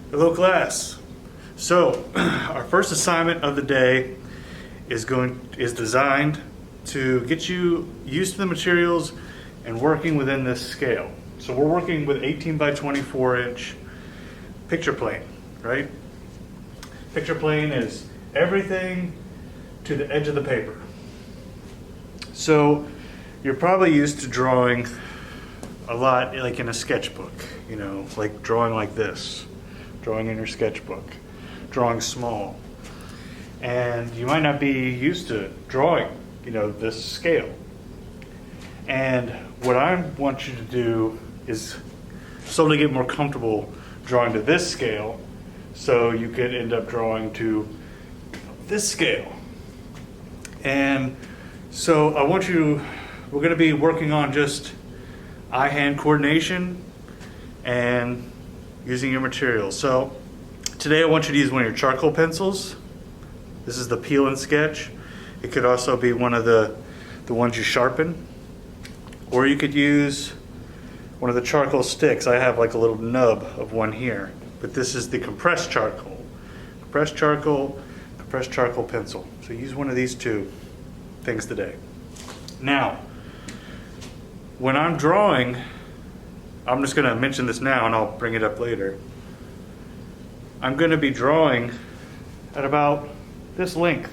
Hello class. So our first assignment of the day is designed to get you used to the materials and working within this scale. So we're working with 18 by 24 inch picture plane, right? Picture plane is everything to the edge of the paper. So you're probably used to drawing a lot like in a sketchbook, you know, like drawing like this, drawing in your sketchbook, drawing small. And you might not be used to drawing, you know, this scale. And what I want you to do is slowly get more comfortable drawing to this scale so you could end up drawing to this scale. And so I want you, we're going to be working on just eye-hand coordination and using your materials. So today I want you to use one of your charcoal pencils. This is the peel and sketch. It could also be one of the ones you sharpen. Or you could use one of the charcoal sticks. I have like a little nub of one here. But this is the compressed charcoal. Compressed charcoal pencil. So use one of these two things today. Now, when I'm drawing, I'm just going to mention this now and I'll bring it up later. I'm going to be drawing at about this length.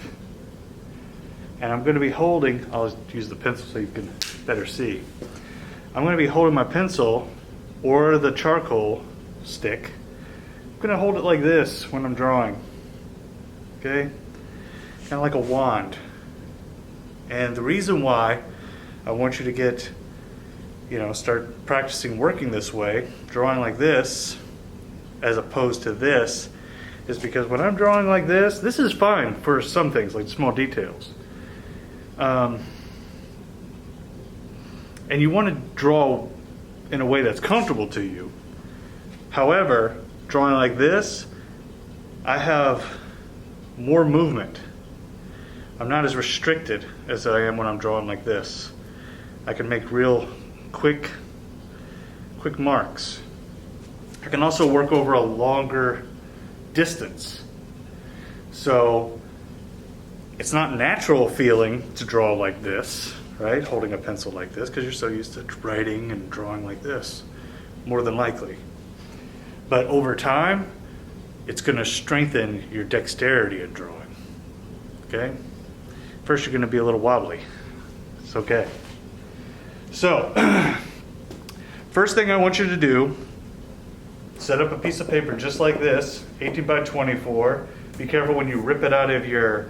And I'm going to be holding, I'll use the pencil so you can better see. I'm going to be holding my pencil or the charcoal stick. I'm going to hold it like this when I'm drawing. Okay? Kind of like a wand. And the reason why I want you to get, you know, start practicing working this way, drawing like this, as opposed to this, is because when I'm drawing like this is fine for some things, like small details. And you want to draw in a way that's comfortable to you. However, drawing like this, I have more movement. I'm not as restricted as I am when I'm drawing like this. I can make real quick marks. I can also work over a longer distance. So it's not natural feeling to draw like this, right? Holding a pencil like this, because you're so used to writing and drawing like this, more than likely. But over time, it's going to strengthen your dexterity in drawing, okay? First, you're going to be a little wobbly. It's okay. So, first thing I want you to do, set up a piece of paper just like this, 18 by 24. Be careful when you rip it out of your,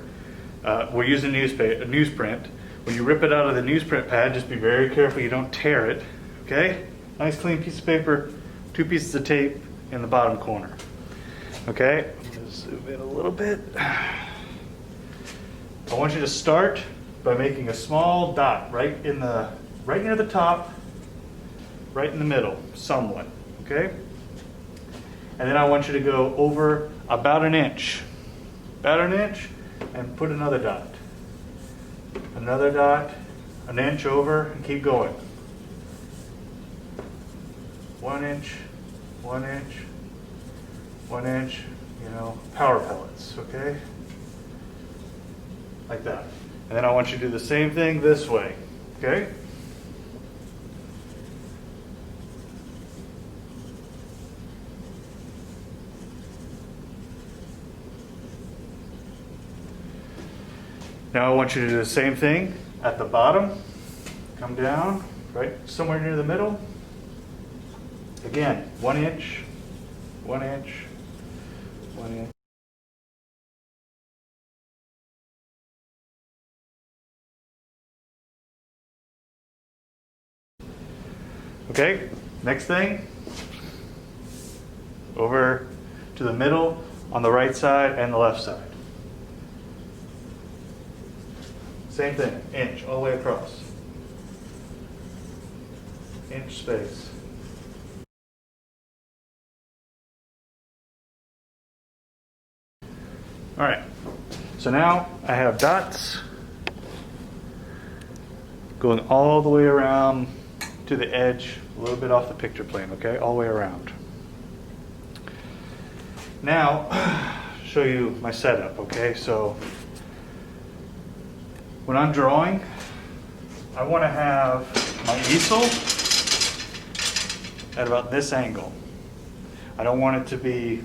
we're using newsprint. When you rip it out of the newsprint pad, just be very careful you don't tear it, okay? Nice clean piece of paper, 2 pieces of tape in the bottom corner, okay? I'm gonna zoom in a little bit. I want you to start by making a small dot right near the top, right in the middle, somewhat, okay? And then I want you to go over about an inch, and put another dot. Another dot, an inch over, and keep going. 1 inch, 1 inch, 1 inch, you know, power pellets, okay? Like that. And then I want you to do the same thing this way, okay? Now I want you to do the same thing at the bottom. Come down, right somewhere near the middle. Again, 1 inch, 1 inch, 1 inch. Okay, next thing, over to the middle on the right side and the left side. Same thing, inch all the way across. Inch space. All right, so now I have dots going all the way around to the edge, a little bit off the picture plane, okay? All the way around. Now, show you my setup, okay? So, when I'm drawing, I want to have my easel at about this angle. I don't want it to be,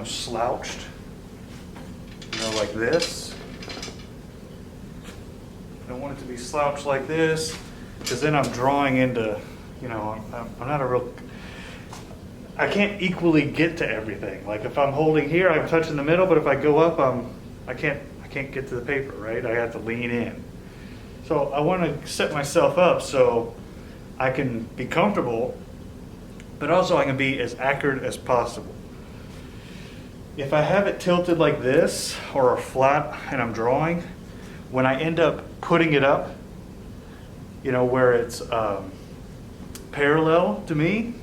slouched, like this. I don't want it to be slouched like this, because then I'm drawing into, I'm not a real, I can't equally get to everything. Like if I'm holding here, I'm touching the middle, but if I go up, I can't get to the paper, right? I have to lean in. So I want to set myself up so I can be comfortable, but also I can be as accurate as possible. If I have it tilted like this or flat and I'm drawing, when I end up putting it up, where it's parallel to me,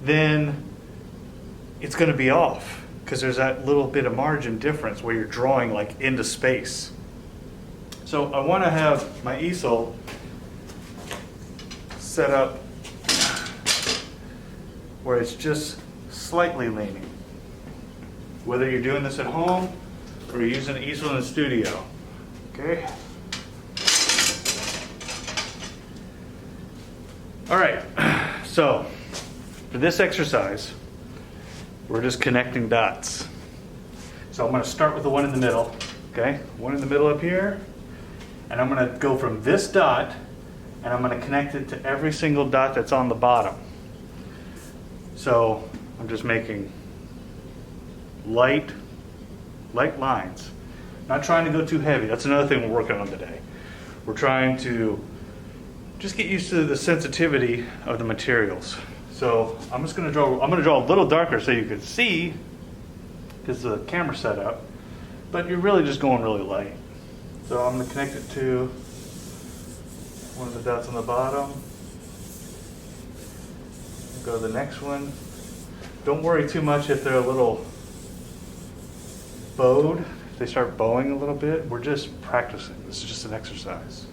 then it's going to be off because there's that little bit of margin difference where you're drawing like into space. So I want to have my easel set up where it's just slightly leaning. Whether you're doing this at home or you're using an easel in the studio. Okay. All right. So for this exercise, we're just connecting dots. So I'm going to start with the one in the middle. Okay. One in the middle up here. And I'm going to go from this dot and I'm going to connect it to every single dot that's on the bottom. So I'm just making light lines. Not trying to go too heavy. That's another thing we're working on today. We're trying to just get used to the sensitivity of the materials. So I'm going to draw a little darker so you can see because the camera set up, but you're really just going really light. So I'm going to connect it to one of the dots on the bottom. Go to the next one. Don't worry too much if they're a little bowed. If they start bowing a little bit, we're just practicing. This is just an exercise.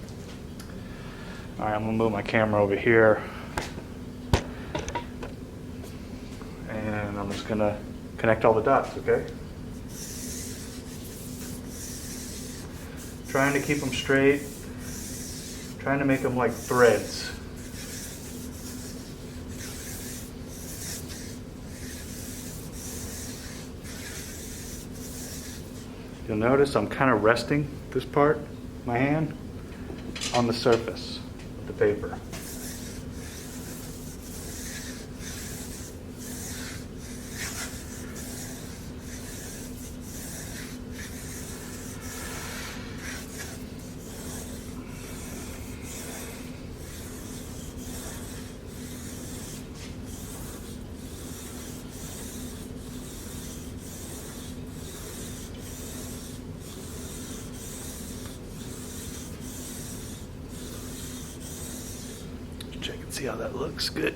All right, I'm going to move my camera over here. And I'm just going to connect all the dots, okay? Trying to keep them straight. Trying to make them like threads. You'll notice I'm kind of resting this part, my hand, on the surface of the paper. Check and see how that looks. Good.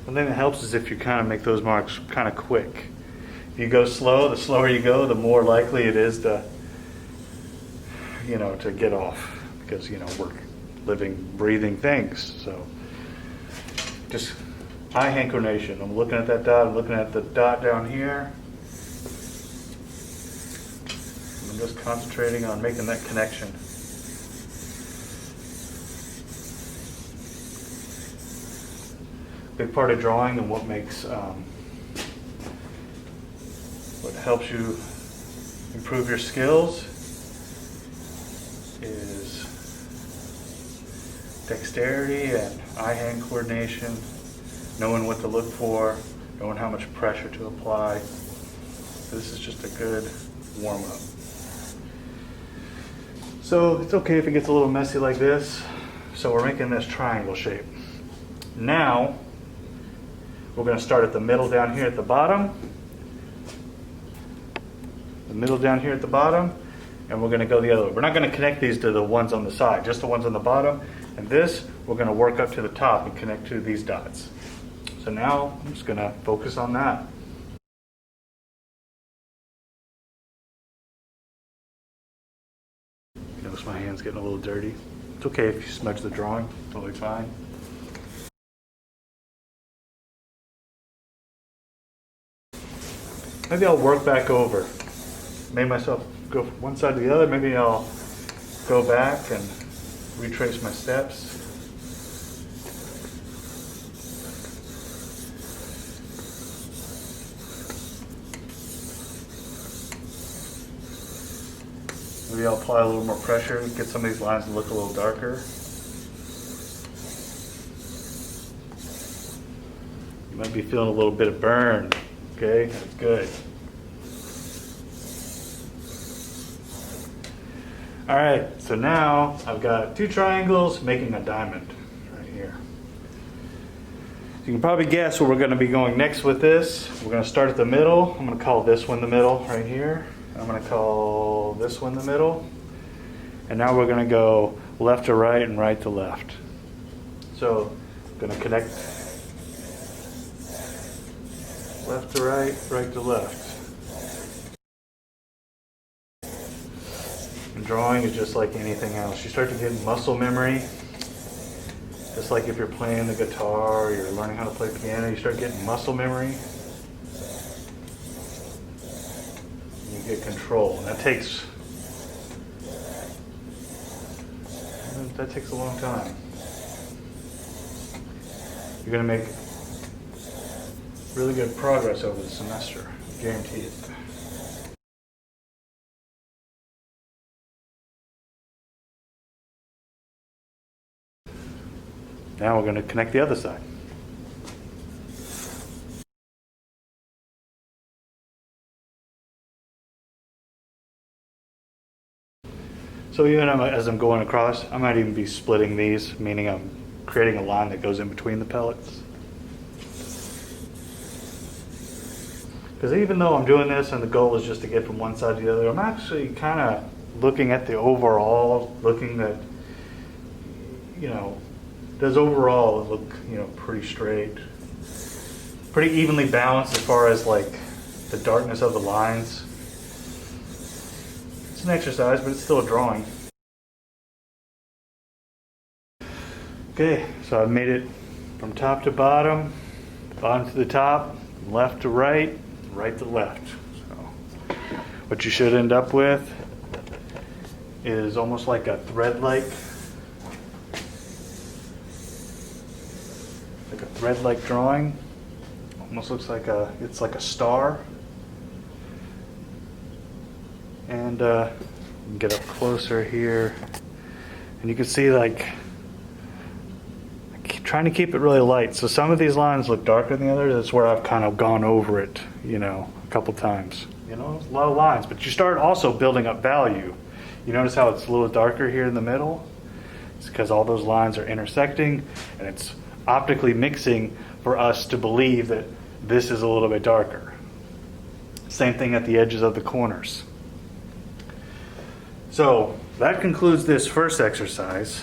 One thing that helps is if you kind of make those marks kind of quick. If you go slow, the slower you go, the more likely it is to, to get off because, we're living, breathing things. So just eye-hand coordination. I'm looking at that dot. I'm looking at the dot down here. I'm just concentrating on making that connection. Big part of drawing and what makes, what helps you improve your skills is dexterity and eye-hand coordination. Knowing what to look for, knowing how much pressure to apply. This is just a good warm-up. So it's okay if it gets a little messy like this. So we're making this triangle shape. Now, we're going to start at the middle down here at the bottom. The middle down here at the bottom. And we're going to go the other way. We're not going to connect these to the ones on the side, just the ones on the bottom. And this, we're going to work up to the top and connect to these dots. So now I'm just going to focus on that. My hand's getting a little dirty. It's okay if you smudge the drawing, totally fine. Maybe I'll work back over. Made myself go from one side to the other. Maybe I'll go back and retrace my steps. Maybe I'll apply a little more pressure, get some of these lines to look a little darker. You might be feeling a little bit of burn. Okay, that's good. All right, so now I've got two triangles making a diamond right here. You can probably guess where we're going to be going next with this. We're going to start at the middle. I'm going to call this one the middle right here. I'm going to call this one the middle. And now we're going to go left to right and right to left. So I'm going to connect left to right, right to left. And drawing is just like anything else. You start to get muscle memory. Just like if you're playing the guitar or you're learning how to play piano, you start getting muscle memory. You get control. And that takes a long time. You're going to make really good progress over the semester. Guarantee it. Now we're going to connect the other side. So even as I'm going across, I might even be splitting these, meaning I'm creating a line that goes in between the pellets. Because even though I'm doing this and the goal is just to get from one side to the other, I'm actually kind of looking at the overall, looking at, does overall it look, pretty straight, pretty evenly balanced as far as like the darkness of the lines. It's an exercise, but it's still a drawing. Okay, so I've made it from top to bottom, bottom to the top, left to right, right to left. So what you should end up with is almost like a thread-like drawing. Almost looks like it's like a star. And get up closer here, and you can see like trying to keep it really light. So some of these lines look darker than the others. That's where I've kind of gone over it, a couple times. A lot of lines, but you start also building up value. You notice how it's a little darker here in the middle? It's because all those lines are intersecting, and it's optically mixing for us to believe that this is a little bit darker. Same thing at the edges of the corners. So that concludes this first exercise.